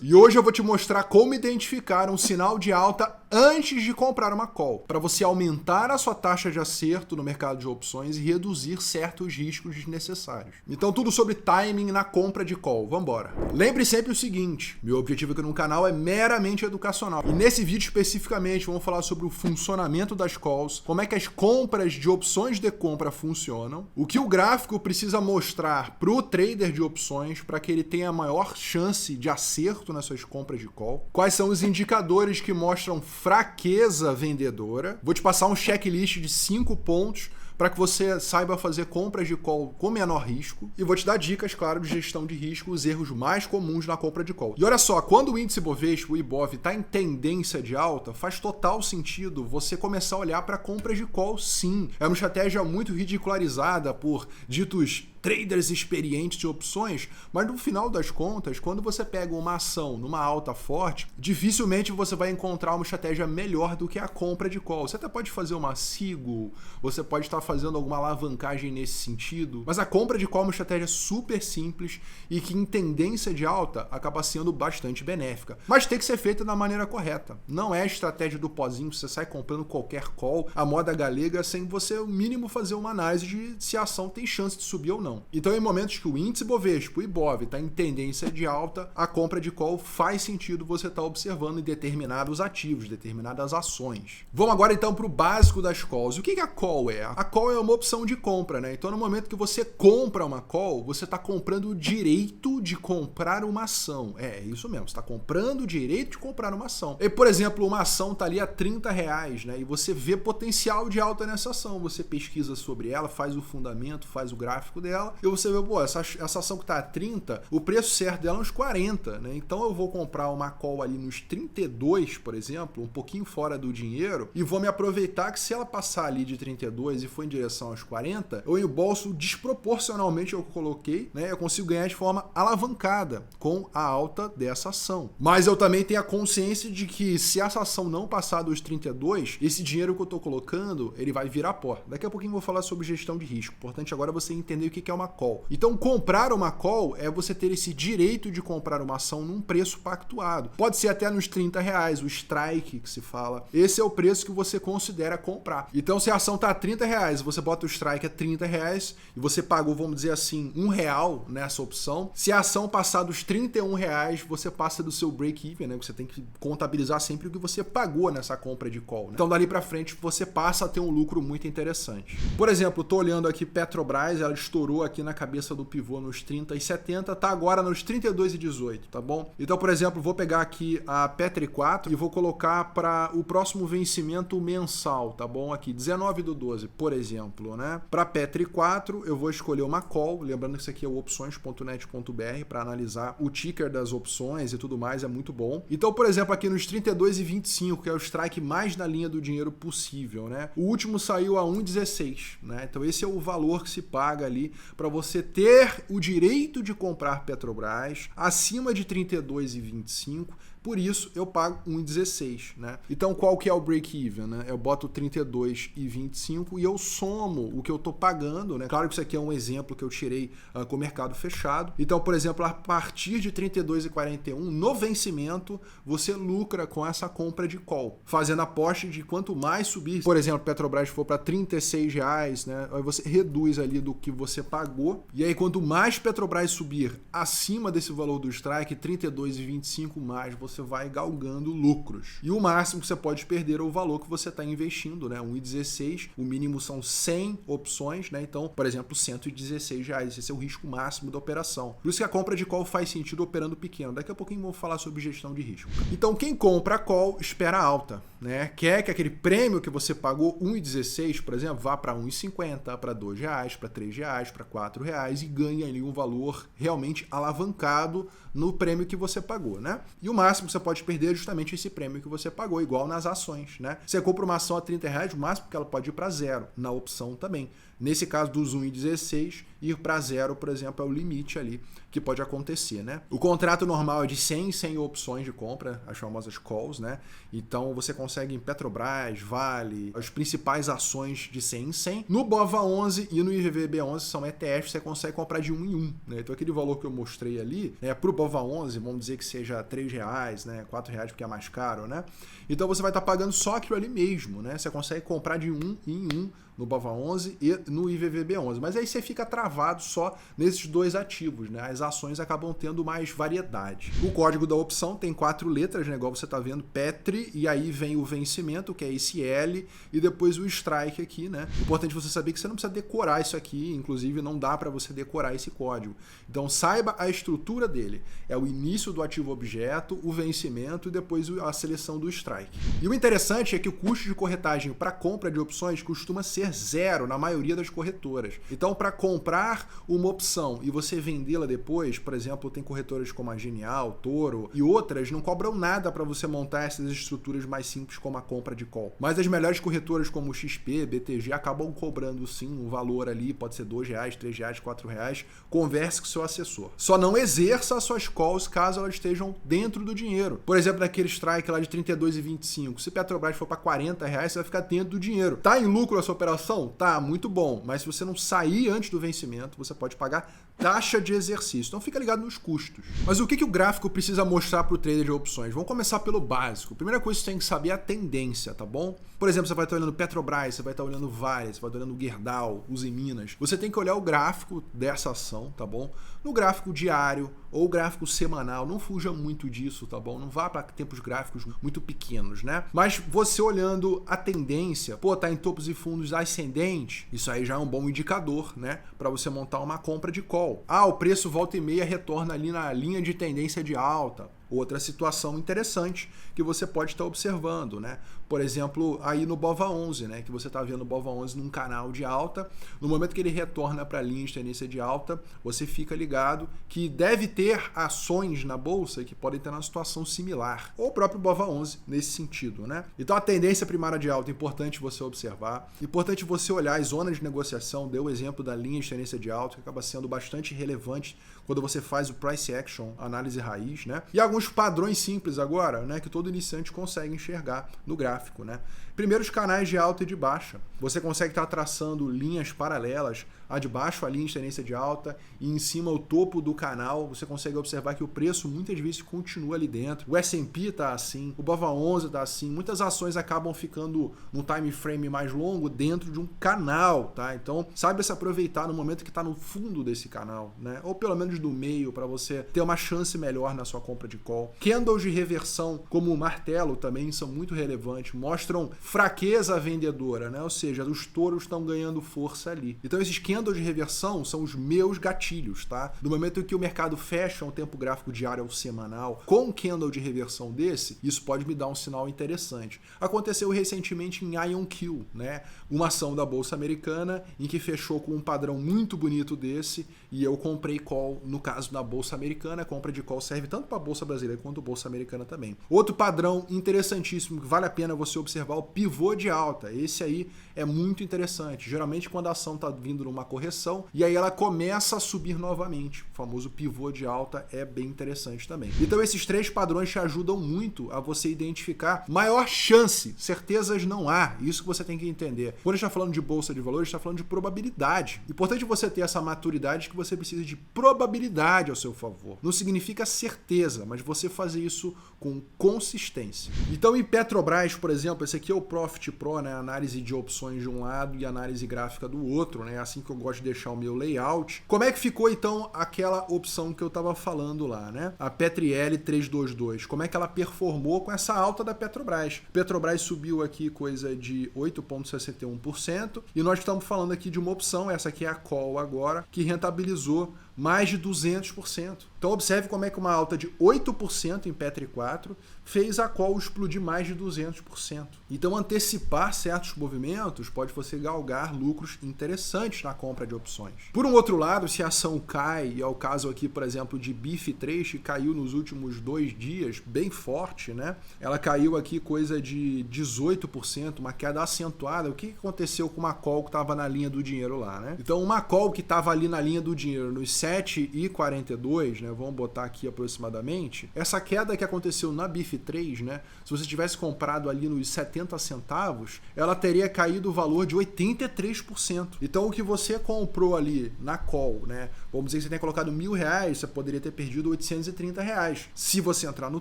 E hoje eu vou te mostrar como identificar um sinal de alta antes de comprar uma call, para você aumentar a sua taxa de acerto no mercado de opções e reduzir certos riscos desnecessários. Então tudo sobre timing na compra de call. Vamos embora. Lembre sempre o seguinte, meu objetivo aqui no canal é meramente educacional. E nesse vídeo especificamente vamos falar sobre o funcionamento das calls, como é que as compras de opções de compra funcionam, o que o gráfico precisa mostrar para o trader de opções para que ele tenha a maior chance de acerto nas suas compras de call, quais são os indicadores que mostram fraqueza vendedora. Vou te passar um checklist de 5 pontos para que você saiba fazer compras de call com menor risco. E vou te dar dicas, claro, de gestão de risco, os erros mais comuns na compra de call. E olha só, quando o índice Bovespa, o Ibov, está em tendência de alta, faz total sentido você começar a olhar para compras de call, sim. É uma estratégia muito ridicularizada por ditos traders experientes de opções, mas no final das contas, quando você pega uma ação numa alta forte, dificilmente você vai encontrar uma estratégia melhor do que a compra de call. Você até pode fazer uma SIGO, você pode estar fazendo alguma alavancagem nesse sentido, mas a compra de call é uma estratégia super simples e que em tendência de alta acaba sendo bastante benéfica. Mas tem que ser feita da maneira correta. Não é a estratégia do pozinho, você sai comprando qualquer call, a moda galega, sem você, o mínimo, fazer uma análise de se a ação tem chance de subir ou não. Então, em momentos que o índice Bovespa, o Ibov, está em tendência de alta, a compra de call faz sentido você estar observando em determinados ativos, determinadas ações. Vamos agora então para o básico das calls. O que a call é? A call é uma opção de compra, né? Então, no momento que você compra uma call, você está comprando o direito de comprar uma ação. É isso mesmo, você está comprando o direito de comprar uma ação. E, por exemplo, uma ação está ali a R$30, né? E você vê potencial de alta nessa ação. Você pesquisa sobre ela, faz o fundamento, faz o gráfico dela, e você vê, pô, essa ação que está a 30, o preço certo dela é uns 40, né? Então eu vou comprar uma call ali nos 32, por exemplo, um pouquinho fora do dinheiro, e vou me aproveitar que se ela passar ali de 32 e for em direção aos 40, eu embolso desproporcionalmente ao que eu coloquei, né? Eu consigo ganhar de forma alavancada com a alta dessa ação. Mas eu também tenho a consciência de que se essa ação não passar dos 32, esse dinheiro que eu estou colocando, ele vai virar pó. Daqui a pouquinho eu vou falar sobre gestão de risco. Importante agora você entender o que é uma call. Então, comprar uma call é você ter esse direito de comprar uma ação num preço pactuado. Pode ser até nos R$30, o strike que se fala. Esse é o preço que você considera comprar. Então, se a ação está a R$30, você bota o strike a R$30 e você pagou, vamos dizer assim, R$1 nessa opção. Se a ação passar dos R$31, você passa do seu break-even, né? Você tem que contabilizar sempre o que você pagou nessa compra de call, né? Então, dali para frente, você passa a ter um lucro muito interessante. Por exemplo, estou olhando aqui Petrobras, ela estourou aqui na cabeça do pivô nos 30,70, tá agora nos 32,18, tá bom? Então, por exemplo, vou pegar aqui a Petri 4 e vou colocar para o próximo vencimento mensal, tá bom? Aqui, 19/12, por exemplo, né? Para Petri 4, eu vou escolher uma call, lembrando que isso aqui é o opções.net.br para analisar o ticker das opções e tudo mais, é muito bom. Então, por exemplo, aqui nos 32,25, que é o strike mais na linha do dinheiro possível, né? O último saiu a 1,16, né? Então, esse é o valor que se paga ali para você ter o direito de comprar Petrobras acima de 32,25. Por isso, eu pago 1,16, né? Então, qual que é o break-even, né? Eu boto 32,25 e eu somo o que eu tô pagando, né? Claro que isso aqui é um exemplo que eu tirei com o mercado fechado. Então, por exemplo, a partir de 32,41, no vencimento, você lucra com essa compra de call, fazendo aposta de quanto mais subir. Por exemplo, Petrobras for para R$36, né? Aí você reduz ali do que você pagou. E aí, quanto mais Petrobras subir acima desse valor do strike, 32,25 mais, você vai galgando lucros. E o máximo que você pode perder é o valor que você está investindo, né? 1,16, o mínimo são 100 opções, né? Então, por exemplo, R$116, esse é o risco máximo da operação. Por isso que a compra de call faz sentido operando pequeno. Daqui a pouquinho vou falar sobre gestão de risco. Então, quem compra a call espera alta, né? Quer que aquele prêmio que você pagou, 1,16, por exemplo, vá para 1,50, para R$2, para R$3, para R$4 e ganhe ali um valor realmente alavancado no prêmio que você pagou, né? E o máximo que você pode perder é justamente esse prêmio que você pagou, igual nas ações, né? Você compra uma ação a R$30, o máximo que ela pode ir para zero, na opção também. Nesse caso dos 1,16, ir para 0, por exemplo, é o limite ali que pode acontecer, né? O contrato normal é de 100 opções de compra, as famosas calls, né? Então você consegue em Petrobras, Vale, as principais ações de 100 em 100. No BOVA11 e no IVVB11 são ETFs, você consegue comprar de 1 em 1, né? Então aquele valor que eu mostrei ali, né, para o BOVA11, vamos dizer que seja R$3, né, R$4 porque é mais caro, né? Então você vai estar pagando só aquilo ali mesmo, né? Você consegue comprar de 1 em 1 no BOVA11 e no IVVB11. Mas aí você fica travado só nesses dois ativos, né? As ações acabam tendo mais variedade. O código da opção tem 4 letras, né? Igual você está vendo, PETRI, e aí vem o vencimento, que é esse L, e depois o strike aqui, né? Importante você saber que você não precisa decorar isso aqui, inclusive não dá para você decorar esse código. Então saiba a estrutura dele. É o início do ativo objeto, o vencimento e depois a seleção do strike. E o interessante é que o custo de corretagem para compra de opções costuma ser 0 na maioria das corretoras. Então, para comprar uma opção e você vendê-la depois, por exemplo, tem corretoras como a Genial, Toro e outras, não cobram nada para você montar essas estruturas mais simples como a compra de call. Mas as melhores corretoras como XP, BTG acabam cobrando sim um valor ali, pode ser R$2, R$3, R$4. Converse com o seu assessor. Só não exerça as suas calls caso elas estejam dentro do dinheiro. Por exemplo, naquele strike lá de 32,25, se Petrobras for para R$40, você vai ficar dentro do dinheiro. Tá em lucro a sua operação? Tá, muito bom, mas se você não sair antes do vencimento, você pode pagar taxa de exercício. Então fica ligado nos custos. Mas o que o gráfico precisa mostrar para o trader de opções? Vamos começar pelo básico. Primeira coisa que você tem que saber é a tendência, tá bom? Por exemplo, você vai estar olhando Petrobras, você vai estar olhando Vale, você vai estar olhando Gerdau, Uzi Minas. Você tem que olhar o gráfico dessa ação, tá bom? No gráfico diário ou gráfico semanal, não fuja muito disso, tá bom? Não vá para tempos gráficos muito pequenos, né? Mas você olhando a tendência, pô, tá em topos e fundos ascendente, isso aí já é um bom indicador, né? Para você montar uma compra de call. Ah, o preço volta e meia retorna ali na linha de tendência de alta. Outra situação interessante que você pode estar observando, né? Por exemplo, aí no BOVA11, né? Que você está vendo o BOVA11 num canal de alta. No momento que ele retorna para a linha de tendência de alta, você fica ligado que deve ter ações na bolsa que podem estar numa situação similar. Ou o próprio BOVA11 nesse sentido, né? Então a tendência primária de alta, importante você observar. Importante você olhar as zonas de negociação. Deu o exemplo da linha de tendência de alta, que acaba sendo bastante relevante quando você faz o price action, análise raiz, né? E alguns padrões simples agora, né, que todo iniciante consegue enxergar no gráfico, né? Primeiro, os canais de alta e de baixa. Você consegue estar traçando linhas paralelas, a de baixo a linha de tendência de alta e em cima o topo do canal. Você consegue observar que o preço muitas vezes continua ali dentro. O S&P está assim, o BOVA11 está assim. Muitas ações acabam ficando num time frame mais longo dentro de um canal, tá? Então, saiba se aproveitar no momento que está no fundo desse canal, né? Ou pelo menos do meio, para você ter uma chance melhor na sua compra de call. Candles de reversão, como o martelo, também são muito relevantes, mostram fraqueza vendedora, né? Ou seja, os touros estão ganhando força ali. Então esses candles de reversão são os meus gatilhos, tá? No momento em que o mercado fecha um tempo gráfico diário ou semanal com um candle de reversão desse, isso pode me dar um sinal interessante. Aconteceu recentemente em IonQ, né? Uma ação da Bolsa Americana em que fechou com um padrão muito bonito desse e eu comprei call. No caso da Bolsa Americana, a compra de call serve tanto para a Bolsa Brasileira quanto a Bolsa Americana também. Outro padrão interessantíssimo que vale a pena você observar, o pivô de alta. Esse aí é muito interessante. Geralmente quando a ação está vindo numa correção e aí ela começa a subir novamente. O famoso pivô de alta é bem interessante também. Então esses 3 padrões te ajudam muito a você identificar maior chance. Certezas não há. Isso que você tem que entender. Quando a gente está falando de bolsa de valores, a gente está falando de probabilidade. Importante você ter essa maturidade que você precisa de probabilidade ao seu favor. Não significa certeza, mas você fazer isso com consistência. Então em Petrobras, por exemplo, esse aqui é o Profit Pro, né? Análise de opções de um lado e análise gráfica do outro, né? É assim que eu gosto de deixar o meu layout. Como é que ficou então aquela opção que eu estava falando lá, né? A PetriL 322. Como é que ela performou com essa alta da Petrobras? Petrobras subiu aqui coisa de 8,61% e nós estamos falando aqui de uma opção, essa aqui é a call agora, que rentabilizou mais de 200%. Então observe como é que uma alta de 8% em Petri 4 fez a call explodir mais de 200%. Então antecipar certos movimentos pode você galgar lucros interessantes na compra de opções. Por um outro lado, se a ação cai, e é o caso aqui, por exemplo, de BIF3, que caiu nos últimos 2 dias, bem forte, né? Ela caiu aqui coisa de 18%, uma queda acentuada. O que aconteceu com uma call que estava na linha do dinheiro lá, né? Então uma call que estava ali na linha do dinheiro nos 7,42, né? Vamos botar aqui aproximadamente. Essa queda que aconteceu na BIF3, né? Se você tivesse comprado ali nos 70 centavos, ela teria caído o valor de 83%. Então o que você comprou ali na call, né? Vamos dizer que você tenha colocado R$1.000, você poderia ter perdido R$830. Se você entrar no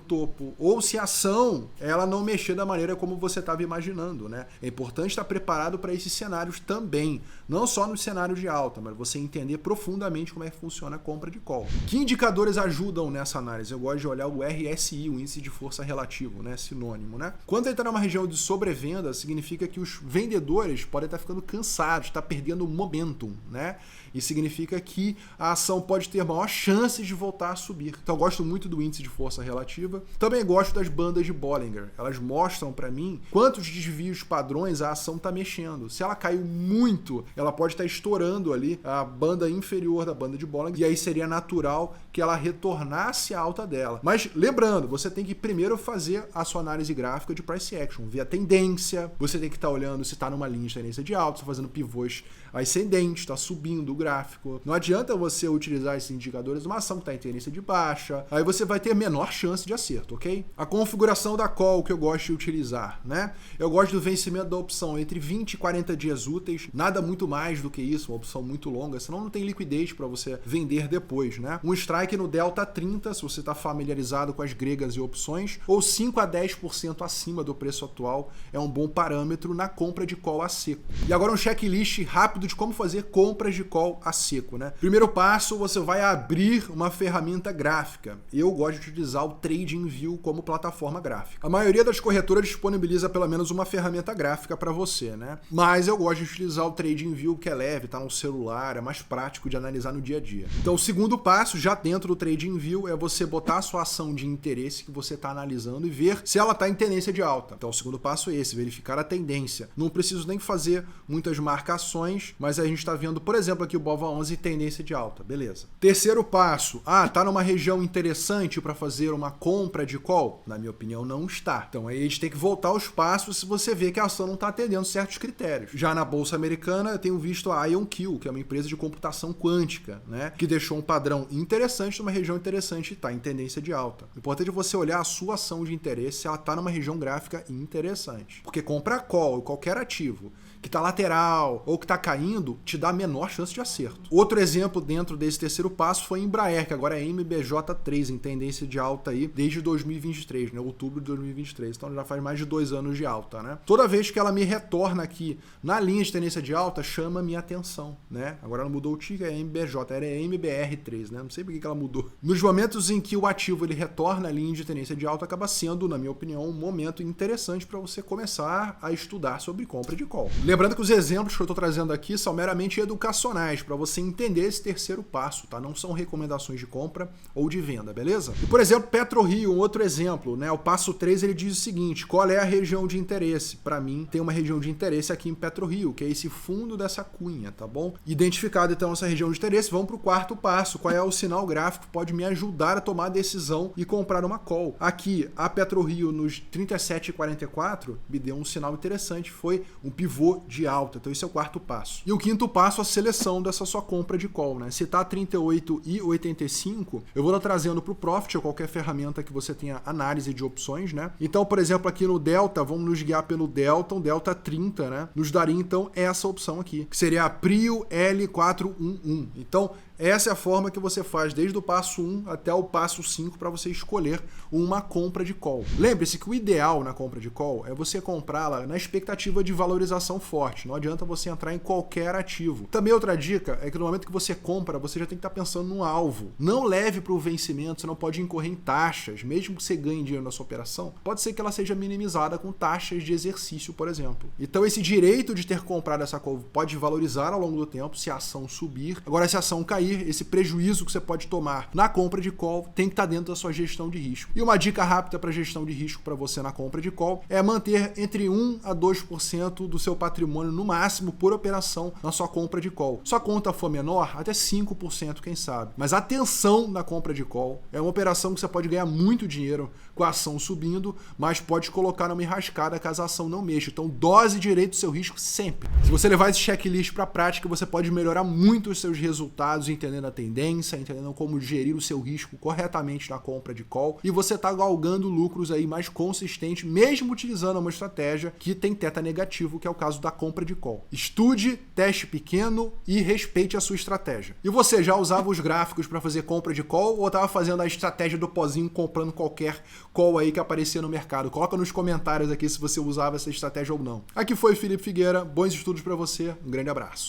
topo, ou se a ação ela não mexer da maneira como você estava imaginando, né? É importante estar preparado para esses cenários também. Não só nos cenários de alta, mas você entender profundamente como é que funciona a compra de call. Que indicadores ajudam nessa análise? Eu gosto de olhar o RSI, o índice de força relativo, né? Sinônimo, né? Quando ele está numa região de sobrevenda, significa que os vendedores podem estar ficando cansados, estar perdendo momentum, né? E significa que a ação pode ter maior chance de voltar a subir. Então eu gosto muito do índice de força relativa. Também gosto das bandas de Bollinger. Elas mostram para mim quantos desvios padrões a ação está mexendo. Se ela caiu muito, ela pode estar estourando ali a banda inferior da banda de Bollinger, e aí seria natural que ela retornasse a alta dela. Mas lembrando, você tem que primeiro fazer a sua análise gráfica de price action, ver a tendência, você tem que estar olhando se está numa linha de tendência de alta, fazendo pivôs ascendentes, está subindo o gráfico. Não adianta você utilizar esses indicadores numa ação que está em tendência de baixa, aí você vai ter menor chance de acerto, ok? A configuração da call que eu gosto de utilizar, né? Eu gosto do vencimento da opção entre 20 e 40 dias úteis, nada muito mais do que isso, uma opção muito longa, senão não tem liquidez para você vender depois, né? Um strike no delta 30, se você está familiarizado com as gregas e opções, ou 5 a 10% acima do preço atual, é um bom parâmetro na compra de call a seco. E agora um checklist rápido de como fazer compras de call a seco, né? Primeiro passo, você vai abrir uma ferramenta gráfica. Eu gosto de utilizar o TradingView como plataforma gráfica. A maioria das corretoras disponibiliza pelo menos uma ferramenta gráfica para você, né? Mas eu gosto de utilizar o TradingView, que é leve, tá no celular, é mais prático de analisar no dia a dia. Então o segundo passo, já dentro do TradingView, é você botar a sua ação de interesse que você está analisando e ver se ela está em tendência de alta. Então o segundo passo é esse, verificar a tendência. Não preciso nem fazer muitas marcações, mas a gente está vendo, por exemplo, aqui o BOVA11 tendência de alta, beleza. Terceiro passo, tá numa região interessante para fazer uma compra de call? Na minha opinião, não está. Então aí a gente tem que voltar aos passos se você vê que a ação não está atendendo certos critérios. Já na Bolsa Americana, eu tenho visto a IonQ, que é uma empresa de computação quântica, né? Que deixou um padrão interessante numa região interessante e está em tendência de alta. O importante é você olhar a sua ação de interesse se ela está numa região gráfica interessante. Porque comprar call ou qualquer ativo que está lateral ou que está caindo, te dá a menor chance de acerto. Outro exemplo dentro desse terceiro passo foi Embraer, que agora é MBJ3, em tendência de alta aí desde 2023, né? Outubro de 2023. Então já faz mais de 2 anos de alta, né? Toda vez que ela me retorna aqui na linha de tendência de alta, chama minha atenção, né? Agora ela mudou o ticker, é MBJ, era MBR3, né? Não sei por que ela mudou. Nos momentos em que o ativo ele retorna à linha de tendência de alta, acaba sendo, na minha opinião, um momento interessante para você começar a estudar sobre compra de call. Lembrando que os exemplos que eu estou trazendo aqui são meramente educacionais, para você entender esse terceiro passo, tá? Não são recomendações de compra ou de venda, beleza? E, por exemplo, PetroRio, um outro exemplo, né? O passo 3 ele diz o seguinte: qual é a região de interesse? Para mim, tem uma região de interesse aqui em PetroRio, que é esse fundo dessa cunha, tá bom? Identificado então essa região de interesse, vamos para o quarto passo. Qual é o sinal gráfico que pode me ajudar a tomar a decisão e comprar uma call? Aqui, a PetroRio nos 37,44 me deu um sinal interessante, foi um pivô de alta. Então esse é o quarto passo. E o quinto passo, a seleção dessa sua compra de call, né? Se tá 38,85, eu vou estar trazendo para o Profit ou qualquer ferramenta que você tenha análise de opções, né? Então, por exemplo, aqui no Delta, vamos nos guiar pelo Delta, um Delta 30, né? Nos daria então essa opção aqui, que seria a Prio L411. Então, essa é a forma que você faz desde o passo 1 até o passo 5 para você escolher uma compra de call. Lembre-se que o ideal na compra de call é você comprá-la na expectativa de valorização forte. Não adianta você entrar em qualquer ativo. Também outra dica é que no momento que você compra, você já tem que estar pensando no alvo. Não leve para o vencimento, você não pode incorrer em taxas. Mesmo que você ganhe dinheiro na sua operação, pode ser que ela seja minimizada com taxas de exercício, por exemplo. Então esse direito de ter comprado essa call pode valorizar ao longo do tempo se a ação subir. Agora, se a ação cair, sair, esse prejuízo que você pode tomar na compra de call tem que estar dentro da sua gestão de risco. E uma dica rápida para gestão de risco para você na compra de call é manter entre 1 a 2% do seu patrimônio no máximo por operação na sua compra de call. Sua conta for menor, até 5%, quem sabe. Mas atenção na compra de call. É uma operação que você pode ganhar muito dinheiro com a ação subindo, mas pode colocar numa enrascada caso a ação não mexa. Então dose direito o seu risco sempre. Se você levar esse checklist para a prática, você pode melhorar muito os seus resultados, entendendo a tendência, entendendo como gerir o seu risco corretamente na compra de call, e você está galgando lucros aí mais consistentes, mesmo utilizando uma estratégia que tem teta negativo, que é o caso da compra de call. Estude, teste pequeno e respeite a sua estratégia. E você já usava os gráficos para fazer compra de call ou estava fazendo a estratégia do pozinho comprando qualquer call aí que aparecia no mercado? Coloca nos comentários aqui se você usava essa estratégia ou não. Aqui foi Felipe Figueira, bons estudos para você, um grande abraço.